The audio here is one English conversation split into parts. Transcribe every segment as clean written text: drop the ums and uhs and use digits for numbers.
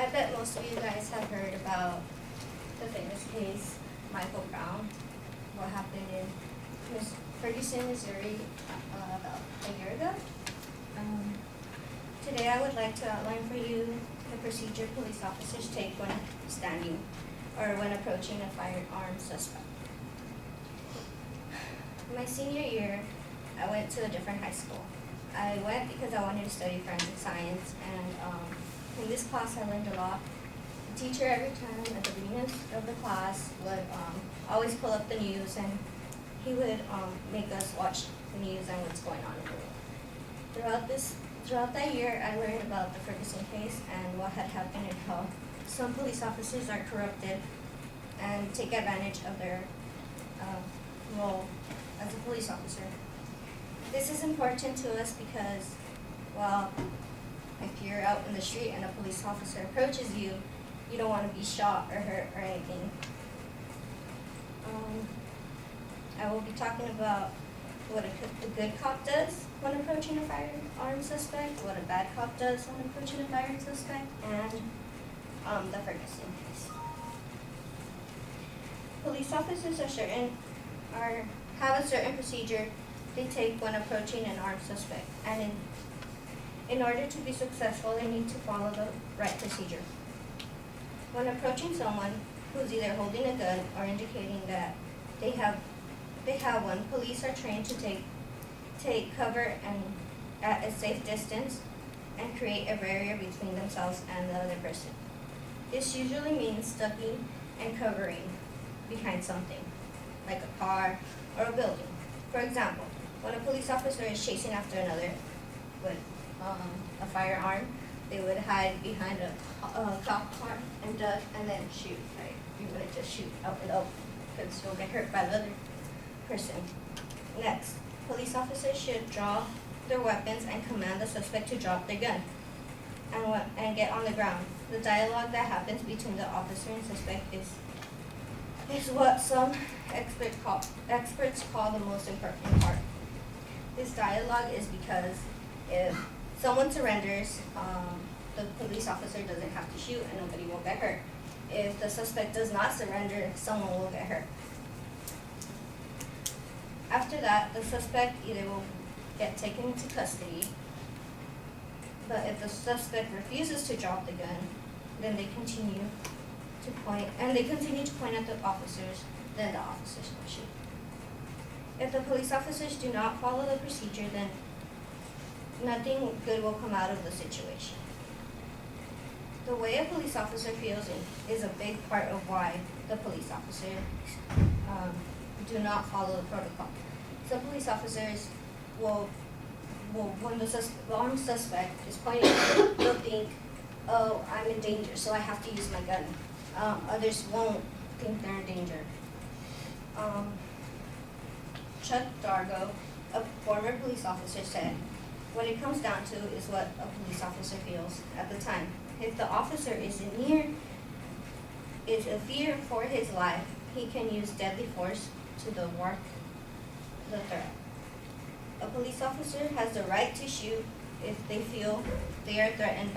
I bet most of you guys have heard about the famous case, Michael Brown, what happened in Ferguson, Missouri, about a year ago. Today I would like to outline for you the procedure police officers take when standing or when approaching a firearm suspect. My senior year, I went to a different high school. I went because I wanted to study forensic science, and in this class I learned a lot. The teacher every time at the beginning of the class would always pull up the news, and he would make us watch the news and what's going on in the world. Throughout that year, I learned about the Ferguson case and what had happened and how some police officers are corrupted and take advantage of their role as a police officer. This is important to us because, well, if you're out in the street and a police officer approaches you, you don't want to be shot or hurt or anything. I will be talking about what a good cop does when approaching a firearm suspect, what a bad cop does when approaching a firearm suspect, and the Ferguson case. Police officers have a certain procedure they take when approaching an armed suspect, and in order to be successful, they need to follow the right procedure. When approaching someone who's either holding a gun or indicating that they have one, police are trained to take cover and at a safe distance and create a barrier between themselves and the other person. This usually means ducking and covering behind something, like a car or a building. For example, when a police officer is chasing after another with a firearm, they would hide behind a cop car and duck and then shoot. Right? You wouldn't just shoot up and up because you'll get hurt by the other person. Next, police officers should draw their weapons and command the suspect to drop their gun and get on the ground. The dialogue that happens between the officer and suspect is what some experts call the most important part. This dialogue is because if someone surrenders, the police officer doesn't have to shoot and nobody will get hurt. If the suspect does not surrender, someone will get hurt. After that, the suspect either will get taken into custody, but if the suspect refuses to drop the gun, then they continue to point at the officers, then the officers will shoot. If the police officers do not follow the procedure, then nothing good will come out of the situation. The way a police officer feels is a big part of why the police officers do not follow the protocol. Some police officers will when the armed suspect is pointing at them, they'll think, oh, I'm in danger, so I have to use my gun. Others won't think they're in danger. Chuck Dargo, a former police officer, said, what it comes down to is what a police officer feels at the time. If the officer is a fear for his life, he can use deadly force to thwart the threat. A police officer has the right to shoot if they feel they are threatened,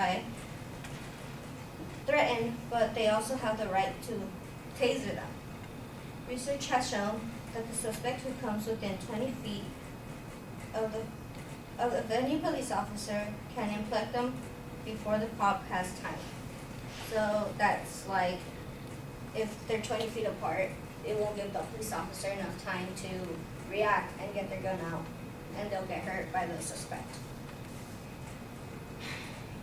but they also have the right to taser them. Research has shown that the suspect who comes within 20 feet of any police officer can inflict them before the cop has time. So that's like, if they're 20 feet apart, it won't give the police officer enough time to react and get their gun out, and they'll get hurt by the suspect.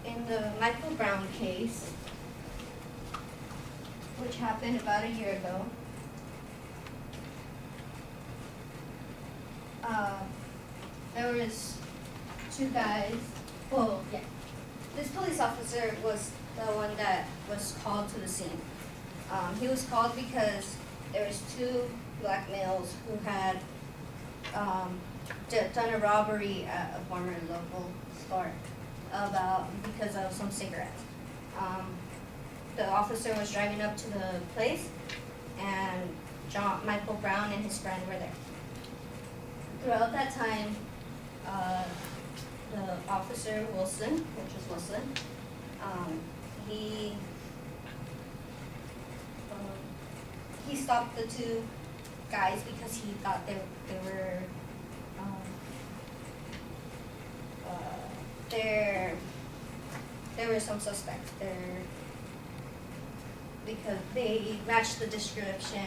In the Michael Brown case, which happened about a year ago, there was two guys. This police officer was the one that was called to the scene. He was called because there was two black males who had done a robbery at a former local store because of some cigarettes. The officer was driving up to the place, and Michael Brown and his friend were there. Throughout that time, the officer Wilson, which was Wilson, he stopped the two guys because he thought they were there were some suspects there because they matched the description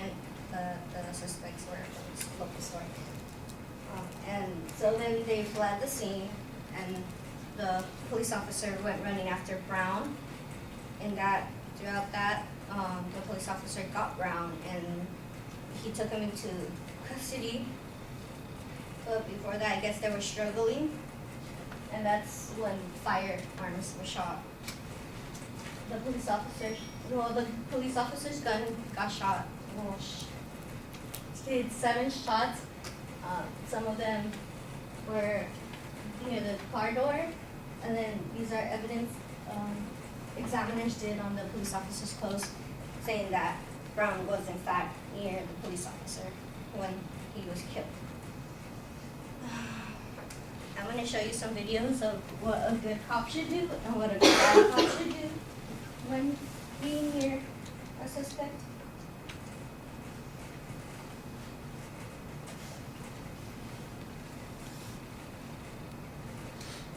the suspects were from this local store. And so then they fled the scene, and the police officer went running after Brown. And throughout that, the police officer got Brown, and he took him into custody. But before that, I guess they were struggling, and that's when firearms were shot. The police officer's gun got shot. Well, he had 7 shots. Some of them were near the car door, and then these are evidence examiners did on the police officer's clothes, saying that Brown was in fact near the police officer when he was killed. I'm going to show you some videos of what a good cop should do and what a bad cop should do when being near a suspect.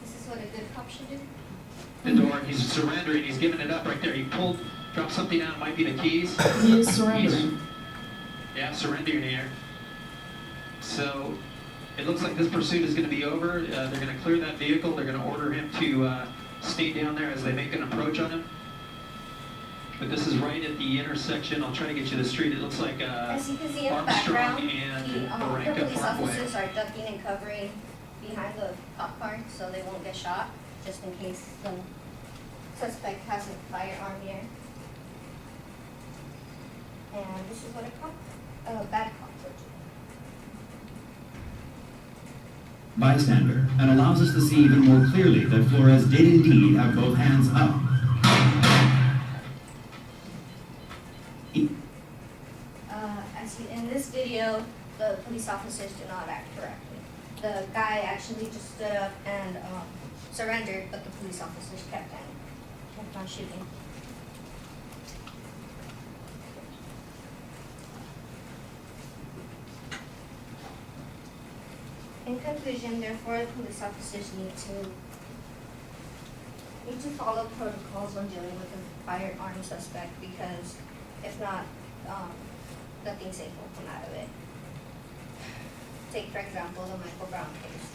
This is what a good cop should do. The door, he's surrendering, he's giving it up right there. He dropped something out, it might be the keys. He is surrendering. Yeah, surrendering here. So it looks like this pursuit is going to be over. They're going to clear that vehicle. They're going to order him to stay down there as they make an approach on him. But this is right at the intersection. I'll try to get you the street. It looks like As you can see in the Armstrong background, and the Barranca police Parkway. officers are ducking and covering behind the cop car so they won't get shot, just in case the suspect has a firearm here. And this is what a bad cop would do. Bystander, and allows us to see even more clearly that Flores did indeed have both hands up. In this video, the police officers do not act correctly. The guy actually just stood up and surrendered, but the police officers kept on shooting. In conclusion, therefore, the police officers need to follow protocols when dealing with a firearm suspect, because if not, nothing safe will come out of it. Take, for example, the Michael Brown case.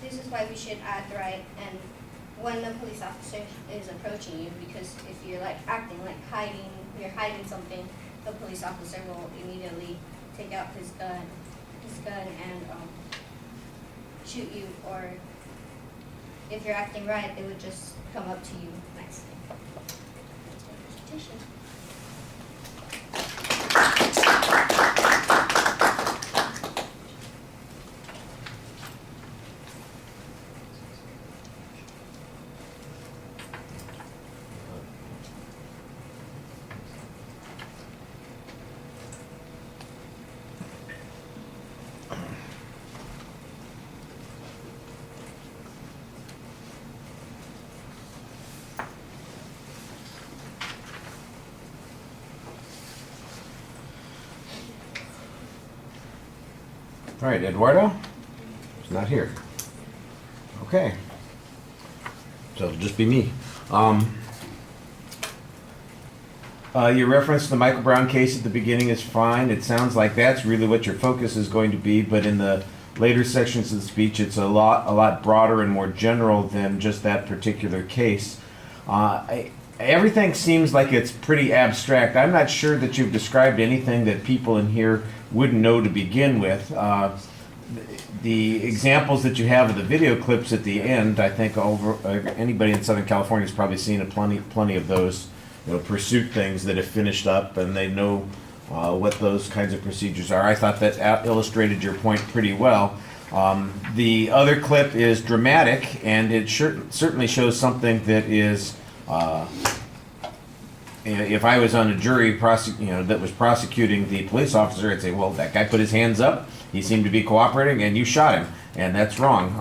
This is why we should act right and when the police officer is approaching you, because if you're like acting like you're hiding something, the police officer will immediately take out his gun and shoot you, or if you're acting right, they would just come up to you nicely. That's my presentation. All right, Eduardo? He's not here. Okay. So it'll just be me. Your reference to the Michael Brown case at the beginning is fine. It sounds like that's really what your focus is going to be, but in the later sections of the speech, it's a lot broader and more general than just that particular case. Everything seems like it's pretty abstract. I'm not sure that you've described anything that people in here wouldn't know to begin with. The examples that you have of the video clips at the end, I think anybody in Southern California has probably seen plenty of those, pursuit things that have finished up, and they know what those kinds of procedures are. I thought that illustrated your point pretty well. The other clip is dramatic, and it certainly shows something that is. If I was on a jury that was prosecuting the police officer, I'd say, well, that guy put his hands up, he seemed to be cooperating, and you shot him, and that's wrong.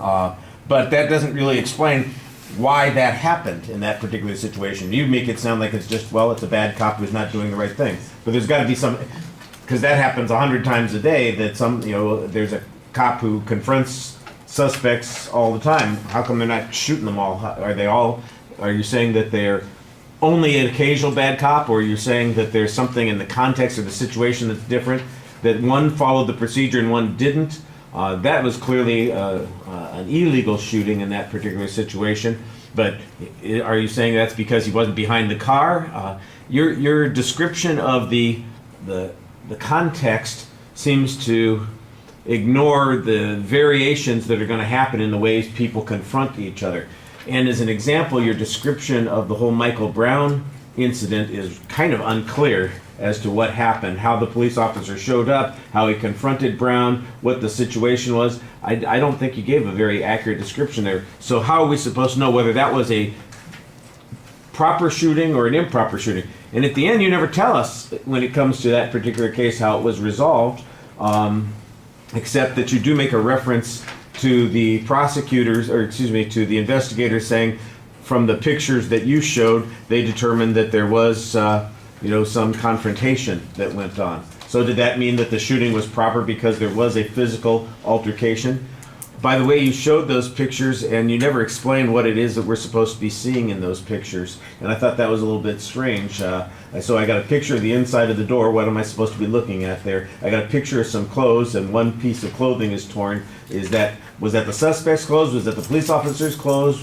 But that doesn't really explain why that happened in that particular situation. You make it sound like it's just, well, it's a bad cop who's not doing the right thing. But there's got to be some, because that happens 100 times a day, that there's a cop who confronts suspects all the time. How come they're not shooting them all? Are you saying that they're only an occasional bad cop, or you're saying that there's something in the context of the situation that's different, that one followed the procedure and one didn't? That was clearly an illegal shooting in that particular situation. But are you saying that's because he wasn't behind the car? Your description of the context seems to ignore the variations that are going to happen in the ways people confront each other. And as an example, your description of the whole Michael Brown incident is kind of unclear as to what happened, how the police officer showed up, how he confronted Brown, what the situation was. I don't think you gave a very accurate description there. So how are we supposed to know whether that was a proper shooting or an improper shooting? And at the end, you never tell us when it comes to that particular case how it was resolved, except that you do make a reference to the prosecutors, or excuse me, to the investigators saying from the pictures that you showed, they determined that there was some confrontation that went on. So did that mean that the shooting was proper because there was a physical altercation? By the way, you showed those pictures and you never explained what it is that we're supposed to be seeing in those pictures. And I thought that was a little bit strange. So I got a picture of the inside of the door. What am I supposed to be looking at there? I got a picture of some clothes and one piece of clothing is torn. Was that the suspect's clothes? Was that the police officer's clothes?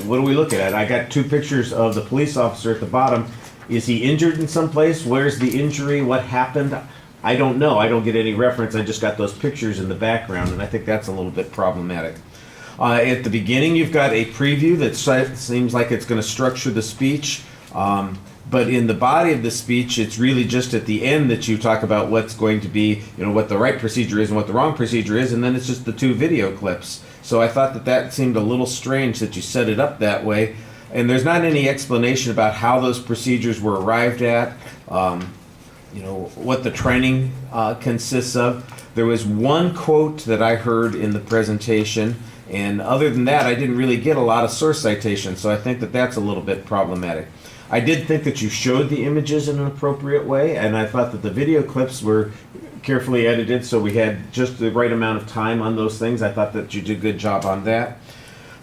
What are we looking at? I got two pictures of the police officer at the bottom. Is he injured in some place? Where's the injury? What happened? I don't know. I don't get any reference. I just got those pictures in the background, and I think that's a little bit problematic. At the beginning, you've got a preview that seems like it's going to structure the speech, but in the body of the speech, it's really just at the end that you talk about what's going to be, what the right procedure is and what the wrong procedure is, and then it's just the two video clips. So I thought that seemed a little strange that you set it up that way. And there's not any explanation about how those procedures were arrived at, what the training consists of. There was one quote that I heard in the presentation, and other than that, I didn't really get a lot of source citation, so I think that that's a little bit problematic. I did think that you showed the images in an appropriate way, and I thought that the video clips were carefully edited, so we had just the right amount of time on those things. I thought that you did a good job on that.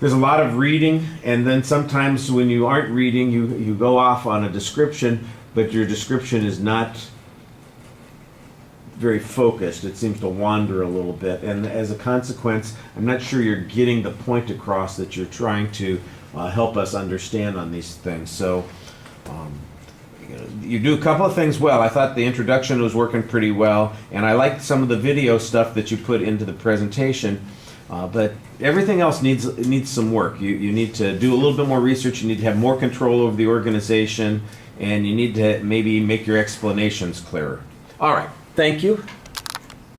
There's a lot of reading, and then sometimes when you aren't reading, you go off on a description, but your description is not very focused. It seems to wander a little bit, and as a consequence, I'm not sure you're getting the point across that you're trying to help us understand on these things. So you do a couple of things well. I thought the introduction was working pretty well, and I liked some of the video stuff that you put into the presentation. But everything else needs some work. You need to do a little bit more research. You need to have more control over the organization, and you need to maybe make your explanations clearer. All right. Thank you.